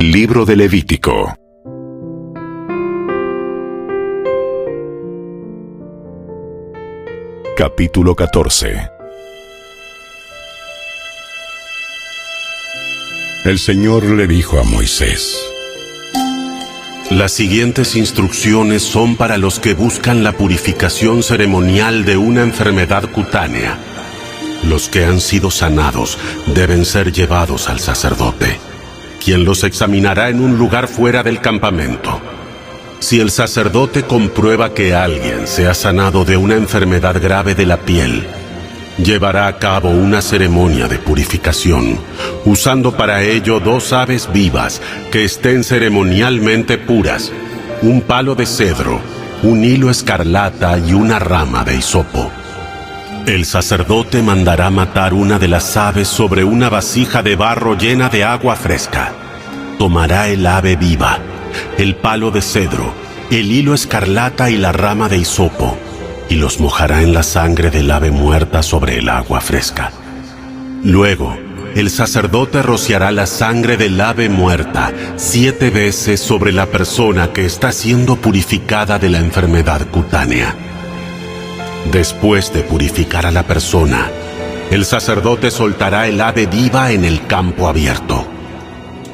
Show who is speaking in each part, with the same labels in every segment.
Speaker 1: Libro de Levítico. Capítulo 14. El Señor le dijo a Moisés:
Speaker 2: Las siguientes instrucciones son para los que buscan la purificación ceremonial de una enfermedad cutánea. Los que han sido sanados deben ser llevados al sacerdote, quien los examinará en un lugar fuera del campamento. Si el sacerdote comprueba que alguien se ha sanado de una enfermedad grave de la piel, llevará a cabo una ceremonia de purificación, usando para ello 2 aves vivas que estén ceremonialmente puras, un palo de cedro, un hilo escarlata y una rama de hisopo. El sacerdote mandará matar una de las aves sobre una vasija de barro llena de agua fresca. Tomará el ave viva, el palo de cedro, el hilo escarlata y la rama de hisopo, y los mojará en la sangre del ave muerta sobre el agua fresca. Luego, el sacerdote rociará la sangre del ave muerta 7 veces sobre la persona que está siendo purificada de la enfermedad cutánea. Después de purificar a la persona, el sacerdote soltará el ave viva en el campo abierto.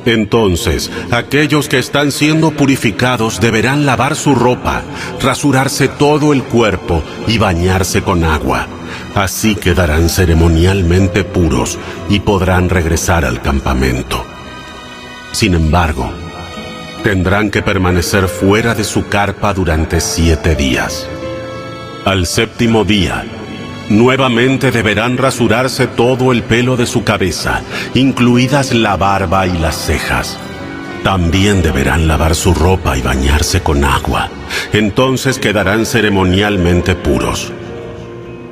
Speaker 2: Entonces, aquellos que están siendo purificados deberán lavar su ropa, rasurarse todo el cuerpo y bañarse con agua. Así quedarán ceremonialmente puros y podrán regresar al campamento. Sin embargo, tendrán que permanecer fuera de su carpa durante 7 días. Al 7º día, nuevamente deberán rasurarse todo el pelo de su cabeza, incluidas la barba y las cejas. También deberán lavar su ropa y bañarse con agua. Entonces quedarán ceremonialmente puros.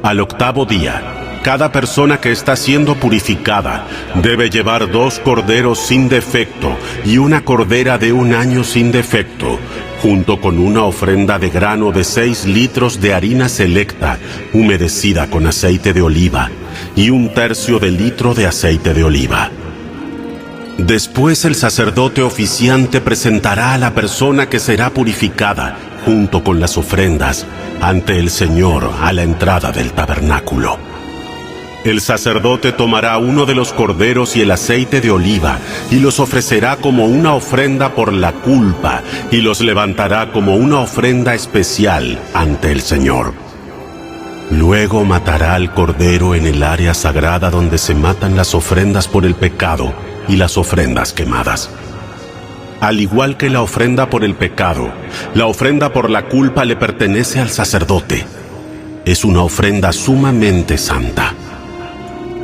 Speaker 2: Al 8º día, cada persona que está siendo purificada debe llevar 2 corderos sin defecto y una cordera de 1 año sin defecto, junto con una ofrenda de grano de 6 litros de harina selecta, humedecida con aceite de oliva, y 1/3 de litro de aceite de oliva. Después el sacerdote oficiante presentará a la persona que será purificada, junto con las ofrendas, ante el Señor a la entrada del tabernáculo. El sacerdote tomará uno de los corderos y el aceite de oliva y los ofrecerá como una ofrenda por la culpa y los levantará como una ofrenda especial ante el Señor. Luego matará al cordero en el área sagrada donde se matan las ofrendas por el pecado y las ofrendas quemadas. Al igual que la ofrenda por el pecado, la ofrenda por la culpa le pertenece al sacerdote. Es una ofrenda sumamente santa.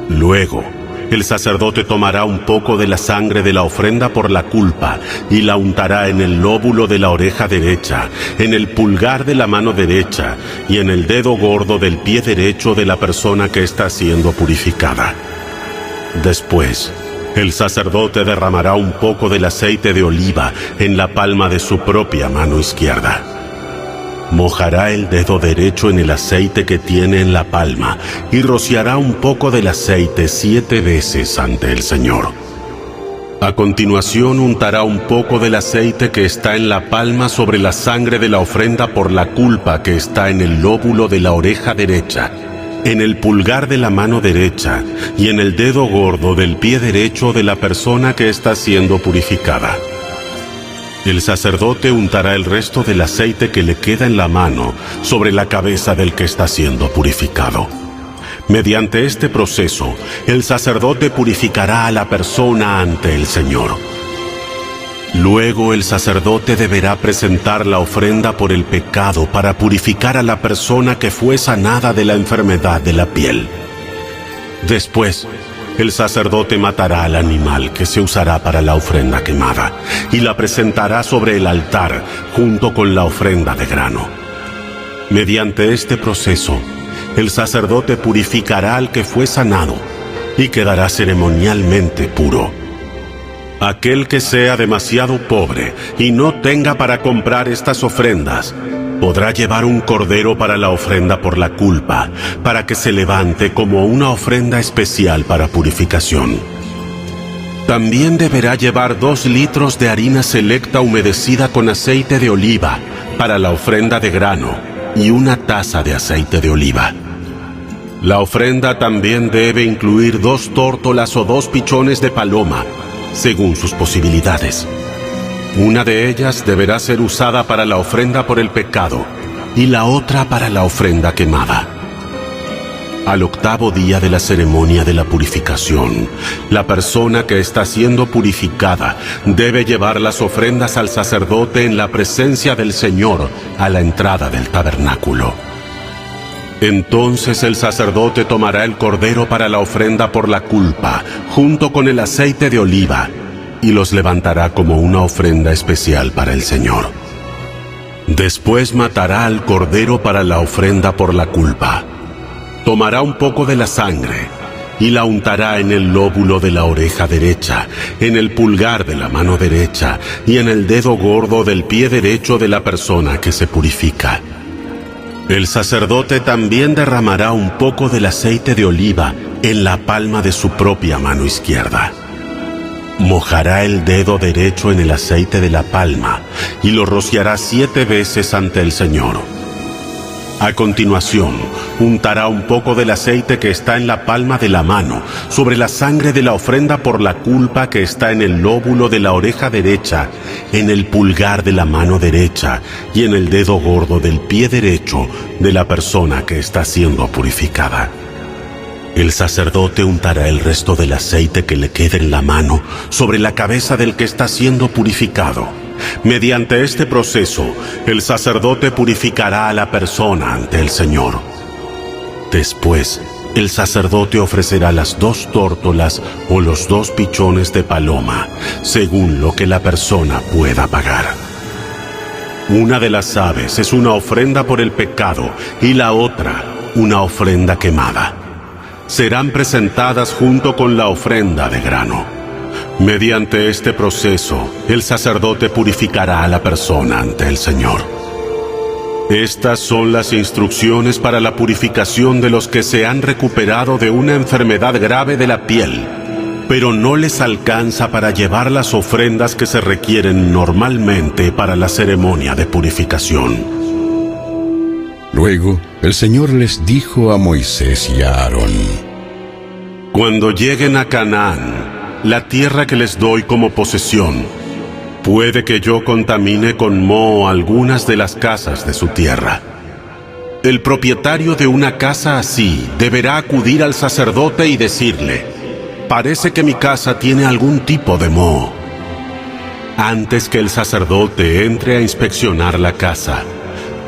Speaker 2: Luego, el sacerdote tomará un poco de la sangre de la ofrenda por la culpa y la untará en el lóbulo de la oreja derecha, en el pulgar de la mano derecha y en el dedo gordo del pie derecho de la persona que está siendo purificada. Después, el sacerdote derramará un poco del aceite de oliva en la palma de su propia mano izquierda. Mojará el dedo derecho en el aceite que tiene en la palma y rociará un poco del aceite 7 veces ante el Señor. A continuación untará un poco del aceite que está en la palma sobre la sangre de la ofrenda por la culpa que está en el lóbulo de la oreja derecha, en el pulgar de la mano derecha y en el dedo gordo del pie derecho de la persona que está siendo purificada. El sacerdote untará el resto del aceite que le queda en la mano sobre la cabeza del que está siendo purificado. Mediante este proceso, el sacerdote purificará a la persona ante el Señor. Luego el sacerdote deberá presentar la ofrenda por el pecado para purificar a la persona que fue sanada de la enfermedad de la piel. Después, el sacerdote matará al animal que se usará para la ofrenda quemada y la presentará sobre el altar junto con la ofrenda de grano. Mediante este proceso, el sacerdote purificará al que fue sanado y quedará ceremonialmente puro. Aquel que sea demasiado pobre y no tenga para comprar estas ofrendas, podrá llevar un cordero para la ofrenda por la culpa, para que se levante como una ofrenda especial para purificación. También deberá llevar 2 litros de harina selecta humedecida con aceite de oliva para la ofrenda de grano y 1 taza de aceite de oliva. La ofrenda también debe incluir 2 tórtolas o 2 pichones de paloma, según sus posibilidades. Una de ellas deberá ser usada para la ofrenda por el pecado y la otra para la ofrenda quemada. Al 8º día de la ceremonia de la purificación, la persona que está siendo purificada debe llevar las ofrendas al sacerdote en la presencia del Señor a la entrada del tabernáculo. Entonces el sacerdote tomará el cordero para la ofrenda por la culpa, junto con el aceite de oliva, y los levantará como una ofrenda especial para el Señor. Después matará al cordero para la ofrenda por la culpa. Tomará un poco de la sangre y la untará en el lóbulo de la oreja derecha, en el pulgar de la mano derecha y en el dedo gordo del pie derecho de la persona que se purifica. El sacerdote también derramará un poco del aceite de oliva en la palma de su propia mano izquierda. Mojará el dedo derecho en el aceite de la palma y lo rociará 7 veces ante el Señor. A continuación, untará un poco del aceite que está en la palma de la mano sobre la sangre de la ofrenda por la culpa que está en el lóbulo de la oreja derecha, en el pulgar de la mano derecha y en el dedo gordo del pie derecho de la persona que está siendo purificada. El sacerdote untará el resto del aceite que le quede en la mano sobre la cabeza del que está siendo purificado. Mediante este proceso, el sacerdote purificará a la persona ante el Señor. Después, el sacerdote ofrecerá las 2 tórtolas o los 2 pichones de paloma, según lo que la persona pueda pagar. Una de las aves es una ofrenda por el pecado y la otra, una ofrenda quemada. Serán presentadas junto con la ofrenda de grano. Mediante este proceso, el sacerdote purificará a la persona ante el Señor. Estas son las instrucciones para la purificación de los que se han recuperado de una enfermedad grave de la piel, pero no les alcanza para llevar las ofrendas que se requieren normalmente para la ceremonia de purificación.
Speaker 1: Luego, el Señor les dijo a Moisés y a Aarón:
Speaker 2: Cuando lleguen a Canaán, la tierra que les doy como posesión, puede que yo contamine con moho algunas de las casas de su tierra. El propietario de una casa así deberá acudir al sacerdote y decirle: parece que mi casa tiene algún tipo de moho. Antes que el sacerdote entre a inspeccionar la casa,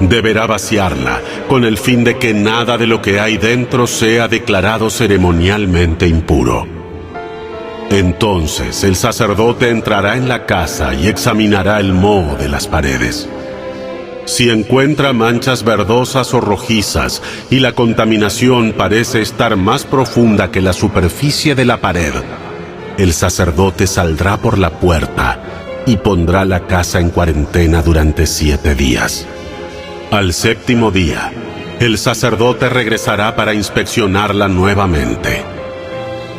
Speaker 2: deberá vaciarla con el fin de que nada de lo que hay dentro sea declarado ceremonialmente impuro. Entonces el sacerdote entrará en la casa y examinará el moho de las paredes. Si encuentra manchas verdosas o rojizas y la contaminación parece estar más profunda que la superficie de la pared, el sacerdote saldrá por la puerta y pondrá la casa en cuarentena durante 7 días. Al 7º día, el sacerdote regresará para inspeccionarla nuevamente.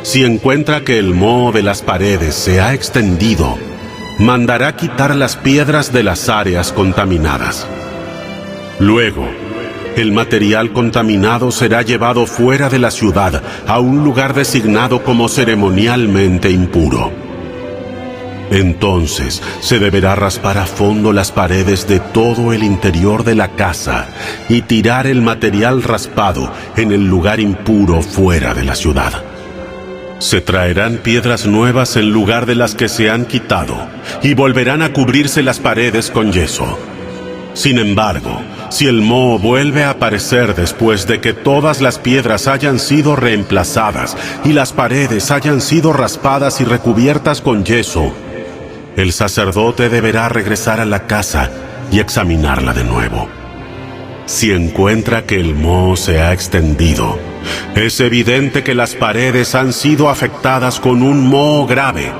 Speaker 2: Si encuentra que el moho de las paredes se ha extendido, mandará quitar las piedras de las áreas contaminadas. Luego, el material contaminado será llevado fuera de la ciudad a un lugar designado como ceremonialmente impuro. Entonces se deberá raspar a fondo las paredes de todo el interior de la casa y tirar el material raspado en el lugar impuro fuera de la ciudad. Se traerán piedras nuevas en lugar de las que se han quitado, y volverán a cubrirse las paredes con yeso. Sin embargo, si el moho vuelve a aparecer después de que todas las piedras hayan sido reemplazadas y las paredes hayan sido raspadas y recubiertas con yeso, el sacerdote deberá regresar a la casa y examinarla de nuevo. Si encuentra que el moho se ha extendido, es evidente que las paredes han sido afectadas con un moho grave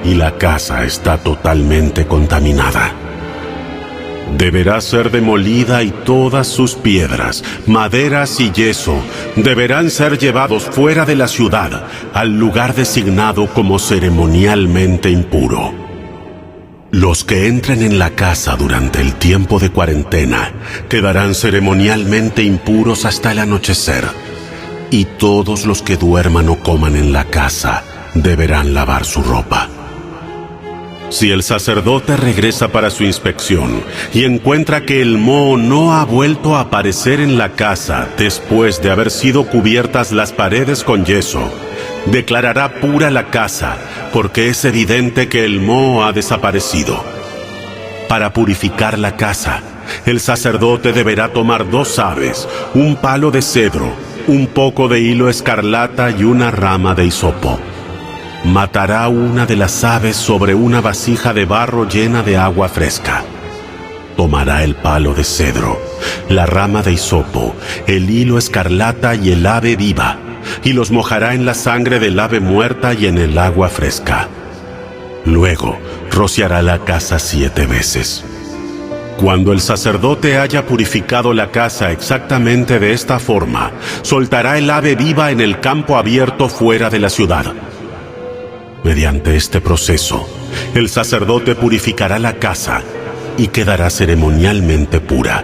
Speaker 2: y la casa está totalmente contaminada. deberá ser demolida y todas sus piedras, maderas y yeso deberán ser llevados fuera de la ciudad al lugar designado como ceremonialmente impuro. Los que entren en la casa durante el tiempo de cuarentena quedarán ceremonialmente impuros hasta el anochecer, y todos los que duerman o coman en la casa deberán lavar su ropa. Si el sacerdote regresa para su inspección y encuentra que el moho no ha vuelto a aparecer en la casa después de haber sido cubiertas las paredes con yeso, declarará pura la casa, porque es evidente que el moho ha desaparecido. Para purificar la casa, el sacerdote deberá tomar 2 aves, un palo de cedro, un poco de hilo escarlata y una rama de hisopo. Matará una de las aves sobre una vasija de barro llena de agua fresca. Tomará el palo de cedro, la rama de hisopo, el hilo escarlata y el ave viva, y los mojará en la sangre del ave muerta y en el agua fresca. Luego rociará la casa 7 veces. Cuando el sacerdote haya purificado la casa exactamente de esta forma, soltará el ave viva en el campo abierto fuera de la ciudad. Mediante este proceso, el sacerdote purificará la casa y quedará ceremonialmente pura.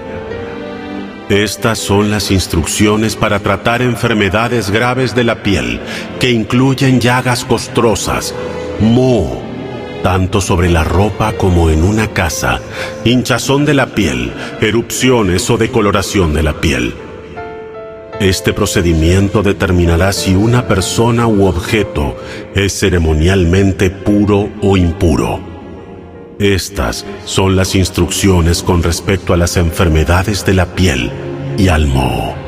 Speaker 2: Estas son las instrucciones para tratar enfermedades graves de la piel, que incluyen llagas costrosas, moho, tanto sobre la ropa como en una casa, hinchazón de la piel, erupciones o decoloración de la piel. Este procedimiento determinará si una persona u objeto es ceremonialmente puro o impuro. Estas son las instrucciones con respecto a las enfermedades de la piel y al moho.